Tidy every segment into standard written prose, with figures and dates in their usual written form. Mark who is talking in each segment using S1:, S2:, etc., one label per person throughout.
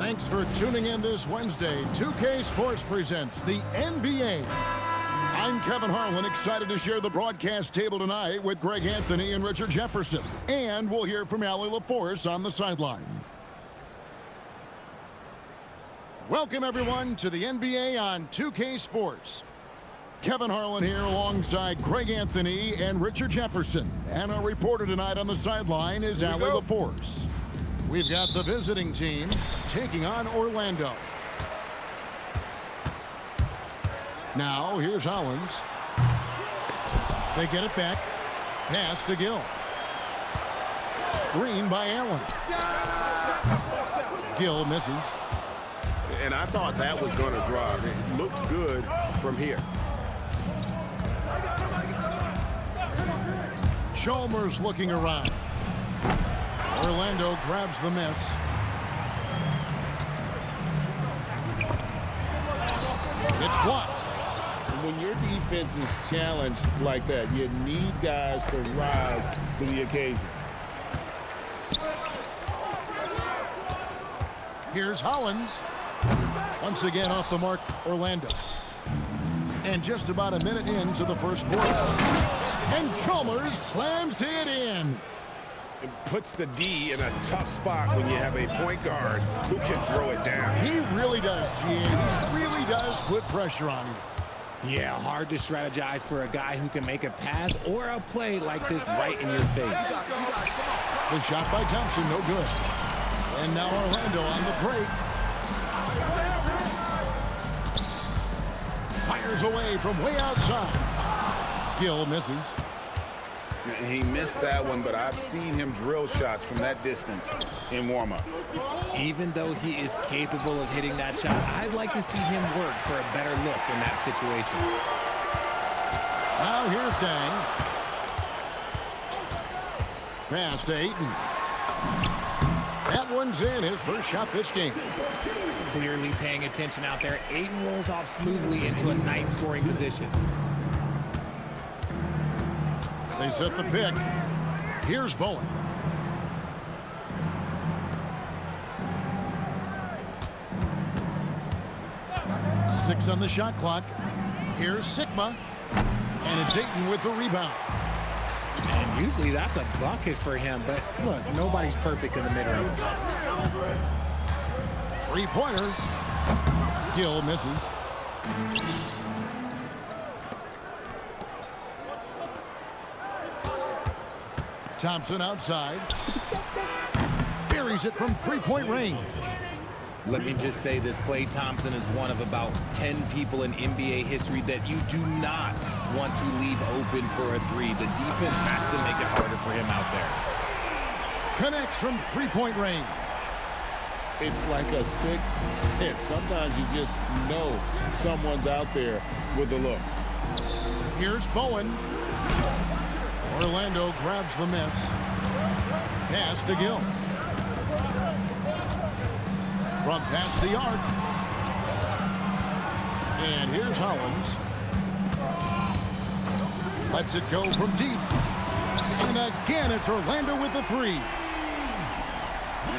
S1: Thanks for tuning in this Wednesday. 2K Sports presents the NBA. I'm Kevin Harlan, excited to share the broadcast table tonight with Greg Anthony and Richard Jefferson. And we'll hear from Allie LaForce on the sideline. Welcome, everyone, to the NBA on 2K Sports. Kevin Harlan here alongside Greg Anthony and Richard Jefferson. And our reporter tonight on the sideline is Allie LaForce. We've got the visiting team taking on Orlando. Now, here's Hollins. They get it back. Pass to Gill. Screen by Allen. Gill misses.
S2: And I thought that was going to drop. It looked good from here.
S1: Chalmers looking around. Orlando grabs the miss. It's blocked.
S2: When your defense is challenged like that, you need guys to rise to the occasion.
S1: Here's Hollins. Once again off the mark, Orlando. And just about a minute into the first quarter. And Chalmers slams it in.
S2: It puts the D in a tough spot when you have a point guard who can throw it down.
S1: He really does, GA. He really does put pressure on you.
S3: Yeah, hard to strategize for a guy who can make a pass or a play like this right in your face.
S1: The shot by Thompson, no good. And now Orlando on the break. Fires away from way outside. Gill misses.
S2: He missed that one, but I've seen him drill shots from that distance in warm-up.
S3: Even though he is capable of hitting that shot, I'd like to see him work for a better look in that situation.
S1: Now here's Dang. Pass to Ayton. That one's in, his first shot this game.
S3: Clearly paying attention out there. Ayton rolls off smoothly into a nice scoring position.
S1: They set the pick. Here's Bowen. Six on the shot clock. Here's Sigma. And it's Ayton with the rebound.
S3: And usually that's a bucket for him, but look, nobody's perfect in the mid-range.
S1: Three-pointer. Gill misses. Thompson outside. Buries it from three-point range.
S3: Let me just say this, Klay Thompson is one of about 10 people in NBA history that you do not want to leave open for a three. The defense has to make it harder for him out there.
S1: Connects from three-point range.
S2: It's like a sixth sense. Sometimes you just know someone's out there with the look.
S1: Here's Bowen. Orlando grabs the miss. Pass to Gill. From past the arc. And here's Hollins. Lets it go from deep. And again, it's Orlando with the three.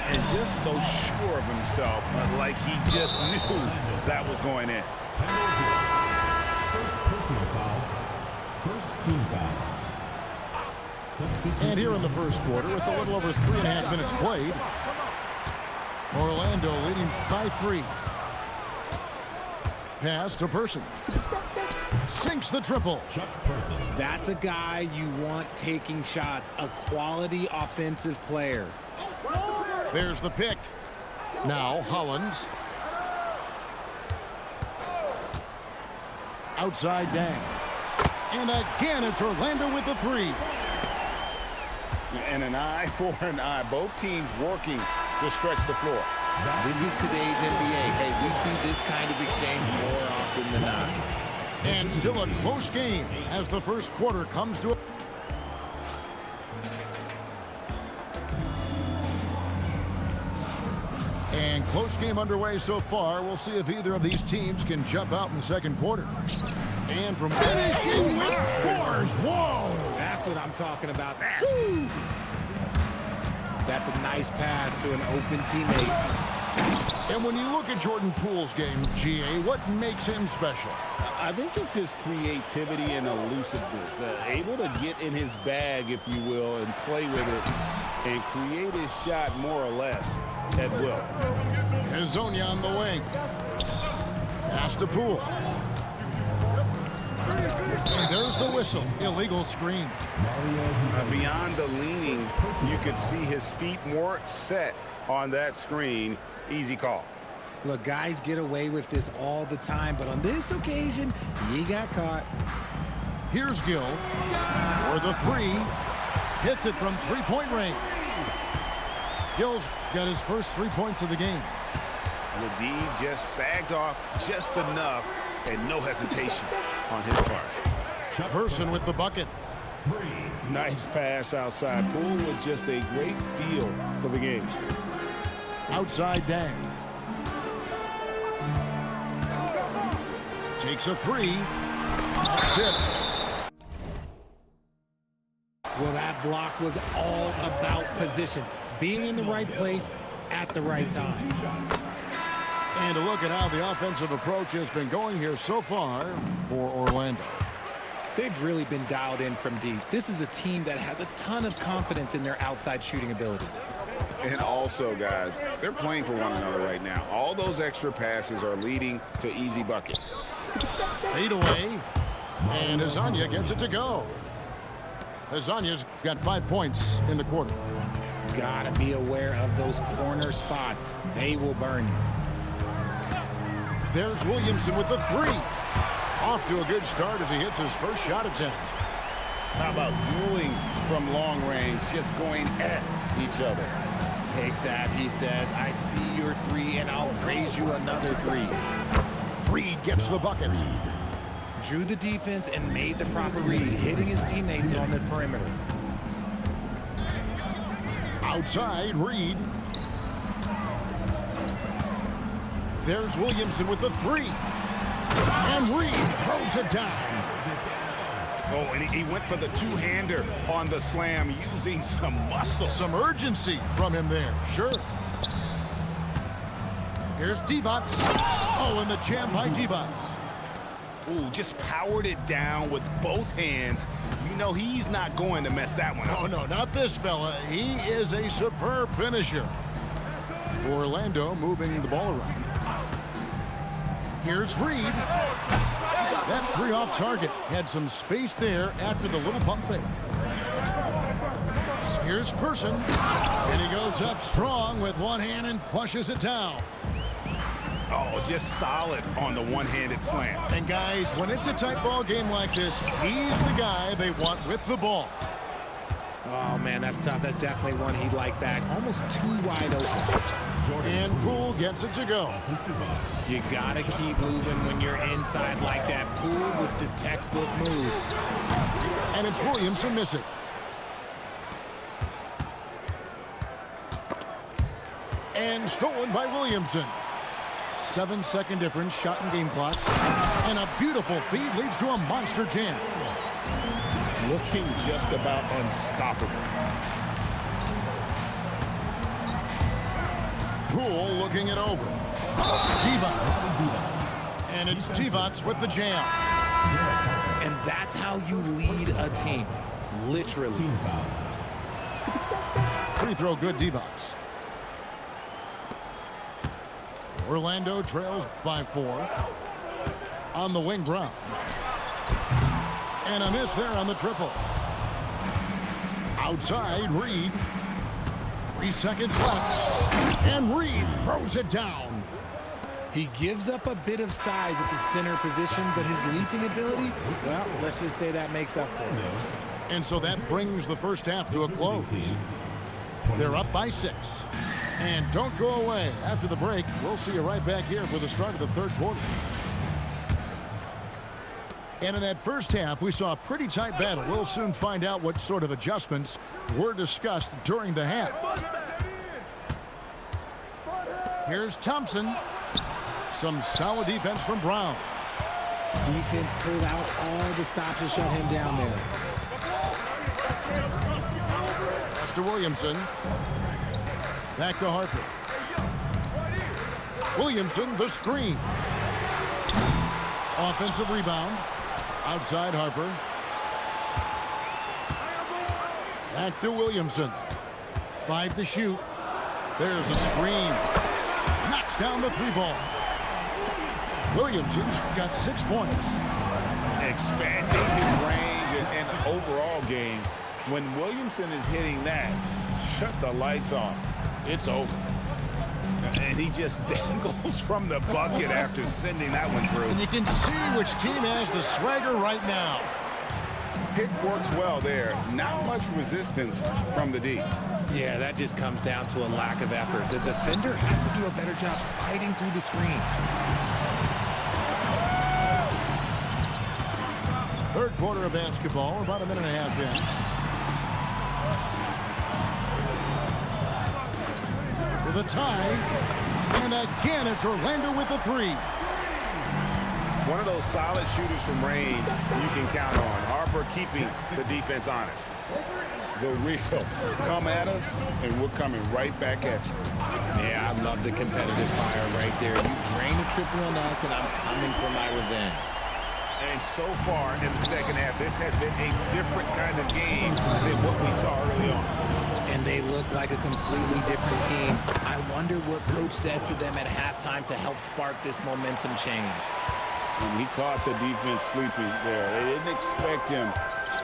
S2: And just so sure of himself, like he just knew that was going in.
S4: First personal foul. First team foul.
S1: And here in the first quarter, with a little over 3.5 minutes played, Orlando leading by 3. Pass to Person. Sinks the triple.
S3: That's a guy you want taking shots, a quality offensive player.
S1: There's the pick. Now Hollins. Outside Dang. And again, it's Orlando with the three.
S2: And an eye for an eye. Both teams working to stretch the floor.
S3: This is today's NBA. Hey, we see this kind of exchange more often than not.
S1: And still a close game as the first quarter comes to a... And close game underway so far. We'll see if either of these teams can jump out in the second quarter. And from finishing with force. Whoa!
S3: That's what I'm talking about. That's a nice pass to an open teammate.
S1: And when you look at Jordan Poole's game, GA, what makes him special?
S2: I think it's his creativity and elusiveness. Able to get in his bag, if you will, and play with it and create his shot more or less at will.
S1: Hezonja on the wing. Pass to Poole. And there's the whistle. Illegal screen.
S2: Beyond the leaning, you could see his feet more set on that screen. Easy call.
S3: Look, guys get away with this all the time, but on this occasion, he got caught.
S1: Here's Gill for the three. Hits it from three-point range. Gill's got his first 3 points of the game.
S2: The D just sagged off just enough and no hesitation on his part.
S1: Person with the bucket.
S2: Nice pass outside. Poole with just a great feel for the game.
S1: Outside Dang. Takes a three. That's tipped.
S3: Well, that block was all about position. Being in the right place at the right time.
S1: And to look at how the offensive approach has been going here so far for Orlando.
S3: They've really been dialed in from deep. This is a team that has a ton of confidence in their outside shooting ability.
S2: And also, guys, they're playing for one another right now. All those extra passes are leading to easy buckets.
S1: Fade away. And Hezonja gets it to go. Hezonja's got 5 points in the quarter.
S3: Gotta be aware of those corner spots. They will burn you.
S1: There's Williamson with the three. Off to a good start as he hits his first shot attempt.
S2: How about dueling from long range, just going at each other?
S3: Take that, he says. I see your three, and I'll raise you another three.
S1: Reed gets the bucket.
S3: Drew the defense and made the proper read, hitting his teammates on the perimeter.
S1: Outside, Reed. There's Williamson with the three. And Reed throws it down.
S2: Oh, and he went for the two-hander on the slam, using some muscle.
S1: Some urgency from him there, sure. Here's Divac. Oh, and the jam by Divac.
S2: Ooh, just powered it down with both hands. You know he's not going to mess that one up.
S1: Oh, no, not this fella. He is a superb finisher. Orlando moving the ball around. Here's Reed. That three off target. Had some space there after the little pump fake. Here's Person. And he goes up strong with one hand and flushes it down.
S2: Oh, just solid on the one-handed slam.
S1: And guys, when it's a tight ball game like this, he's the guy they want with the ball.
S3: Oh, man, that's tough. That's definitely one he'd like back. Almost too wide open.
S1: And Poole gets it to go.
S3: You gotta keep moving when you're inside like that. Poole with the textbook move.
S1: And it's Williamson missing. And stolen by Williamson. 7-second difference, shot and game clock. And a beautiful feed leads to a monster jam.
S2: Looking just about unstoppable.
S1: Poole looking it over. Divac. And it's Divac with the jam.
S3: And that's how you lead a team. Literally.
S1: Free throw good, Divac. Orlando trails by 4. On the wing, Brown. And a miss there on the triple. Outside, Reed. 3 seconds left. And Reed throws it down.
S3: He gives up a bit of size at the center position, but his leaping ability, well, let's just say that makes up for it.
S1: And so that brings the first half to a close. They're up by 6. And don't go away. After the break, we'll see you right back here for the start of the third quarter. And in that first half, we saw a pretty tight battle. We'll soon find out what sort of adjustments were discussed during the half. Here's Thompson. Some solid defense from Brown.
S3: Defense pulled out all the stops to shut him down there.
S1: Pass to Williamson. Back to Harper. Williamson, the screen. Offensive rebound. Outside Harper. Back to Williamson. 5 to shoot. There's a screen. Knocks down the 3 ball. Williamson's got 6 points.
S2: Expanding his range and overall game. When Williamson is hitting that, shut the lights off. It's over. And he just dangles from the bucket after sending that one through.
S1: And you can see which team has the swagger right now.
S2: Pick works well there. Not much resistance from the D.
S3: Yeah, that just comes down to a lack of effort. The defender has to do a better job fighting through the screen.
S1: Third quarter of basketball, about a minute and a half in. For the tie, and again it's Orlando with the 3.
S2: One of those solid shooters from range you can count on. Harper keeping the defense honest. The real come at us, and we're coming right back at you.
S3: Yeah, I love the competitive fire right there. You drain a triple on us, and I'm coming for my revenge.
S2: And so far in the second half, this has been a different kind of game than what we saw early on.
S3: And they look like a completely different team. I wonder what coach said to them at halftime to help spark this momentum change.
S2: And he caught the defense sleeping there. They didn't expect him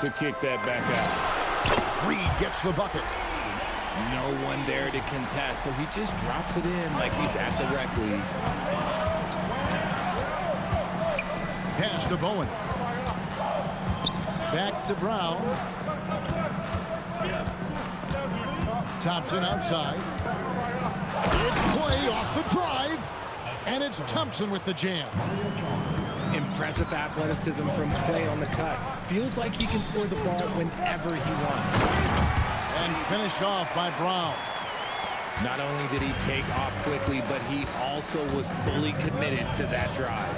S2: to kick that back out.
S1: Reed gets the bucket.
S3: No one there to contest, so he just drops it in like he's at the rec league.
S1: Pass to Bowen. Back to Brown. Thompson outside. It's play off the drive. And it's Thompson with the jam.
S3: Impressive athleticism from Clay on the cut. Feels like he can score the ball whenever he wants.
S1: And finished off by Brown.
S3: Not only did he take off quickly, but he also was fully committed to that drive.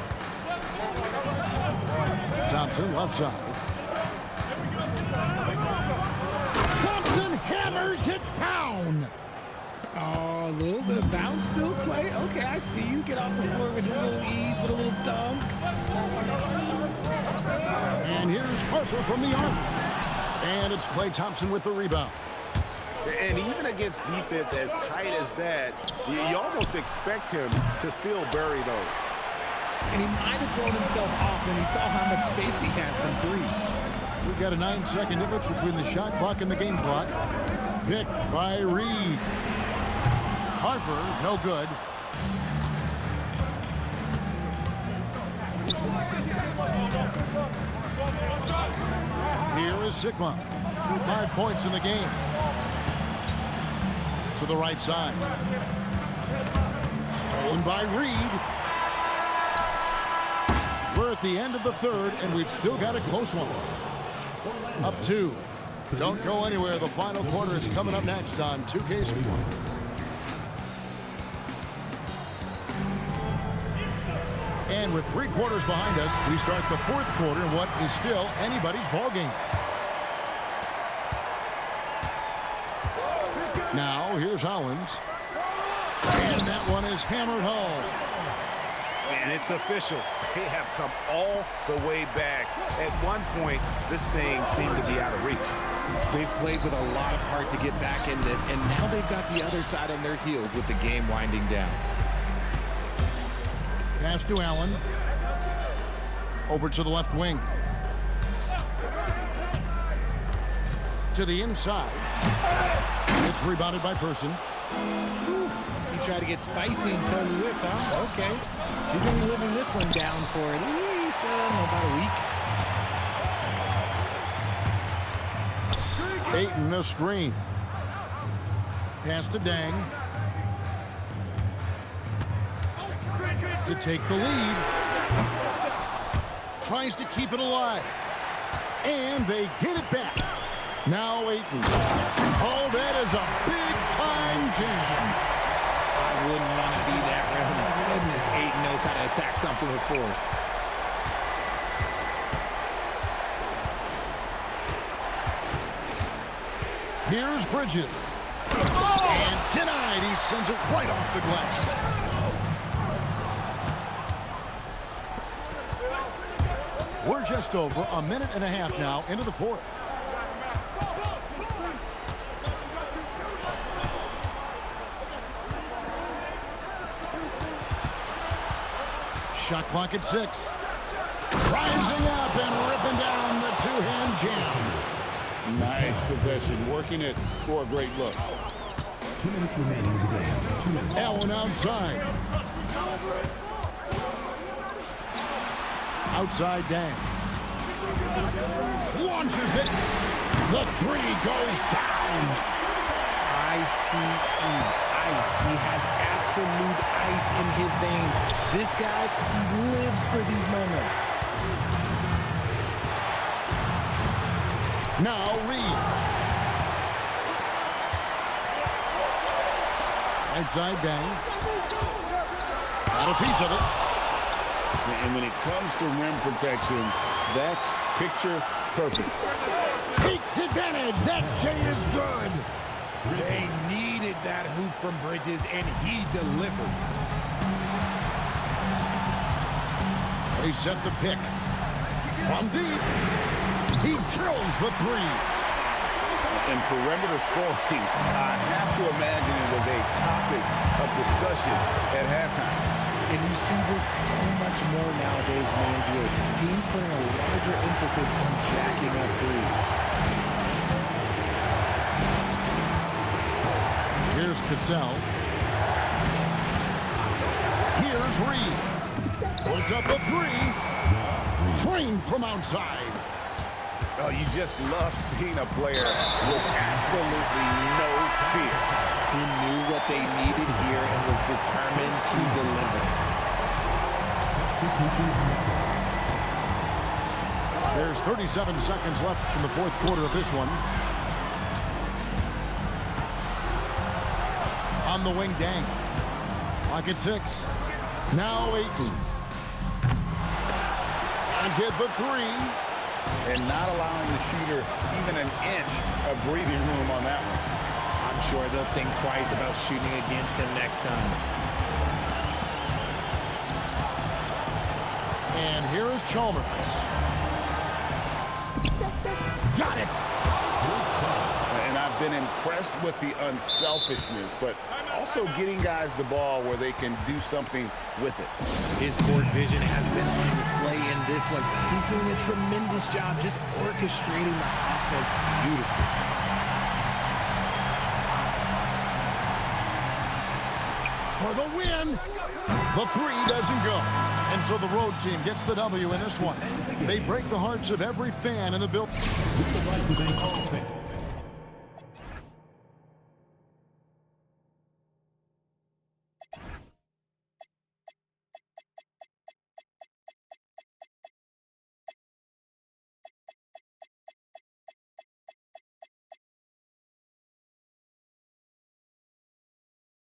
S1: Thompson left side. Thompson hammers it down.
S3: Oh, a little bit of bounce still, Clay. Okay, I see you. Get off the floor with a little ease, with a little dunk.
S1: And here's Harper from the arc. And it's Klay Thompson with the rebound.
S2: And even against defense as tight as that, you almost expect him to still bury those.
S3: And he might have thrown himself off when he saw how much space he had from 3.
S1: We've got a 9-second difference between the shot clock and the game clock. Picked by Reed. Harper, no good. Here is Sigma. 5 points in the game. To the right side. Stolen by Reed. We're at the end of the third, and we've still got a close one. Up 2. Don't go anywhere. The final quarter is coming up next on 2K Sports. And with 3 quarters behind us, we start the fourth quarter in what is still anybody's ball game. Now, here's Hollins. And that one is hammered home.
S2: And it's official. They have come all the way back. At one point, this thing seemed to be out of reach.
S3: They've played with a lot of heart to get back in this, and now they've got the other side on their heels with the game winding down.
S1: Pass to Allen. Over to the left wing. To the inside. It's rebounded by Person.
S3: He tried to get spicy and totally whipped, huh? Okay. He's going to be living this one down for at least about a week.
S1: Ayton, a screen. Pass to Dang. To take the lead. Tries to keep it alive. And they get it back. Now Ayton. Oh, that is a big-time jam.
S3: I wouldn't want to be that rim. Goodness, Ayton knows how to attack something with force.
S1: Here's Bridges. And denied. He sends it right off the glass. We're just over a minute and a half now into the fourth. Shot clock at 6. Rising up and ripping down the two-hand jam.
S2: Nice possession, working it for a great look.
S4: 2 minutes remaining in the game. 2 minutes.
S1: Allen outside. Outside Dang. Launches it. The three goes down.
S3: Ice. He has absolute ice in his veins. This guy, he lives for these moments.
S1: Now Reed. Outside Dang. Got a piece of it.
S2: And when it comes to rim protection, that's picture perfect.
S1: Takes advantage. That J is good.
S3: They needed that hoop from Bridges, and he delivered.
S1: They set the pick. From deep. He drills the three.
S2: In perimeter scoring, I have to imagine it was a topic of discussion at halftime.
S3: And you see this so much more nowadays in the NBA. Teams putting a larger emphasis on jacking up threes.
S1: Here's Cassell. Here's Reed. Puts up a three. Trained from outside.
S2: Oh, you just love seeing a player with absolutely no fear.
S3: He knew what they needed here and was determined to deliver.
S1: There's 37 seconds left in the fourth quarter of this one. On the wing, Dang. Clock at 6. Now Ayton. And hit the three.
S2: And not allowing the shooter even an inch of breathing room on that one.
S3: I'm sure they'll think twice about shooting against him next time.
S1: And here is Chalmers. Got it.
S2: And I've been impressed with the unselfishness, but also getting guys the ball where they can do something with it.
S3: His court vision has been on display in this one. He's doing a tremendous job just orchestrating the offense beautifully.
S1: For the win. The three doesn't go. And so the road team gets the W in this one. They break the hearts of every fan in the building.
S4: With the right to make offense.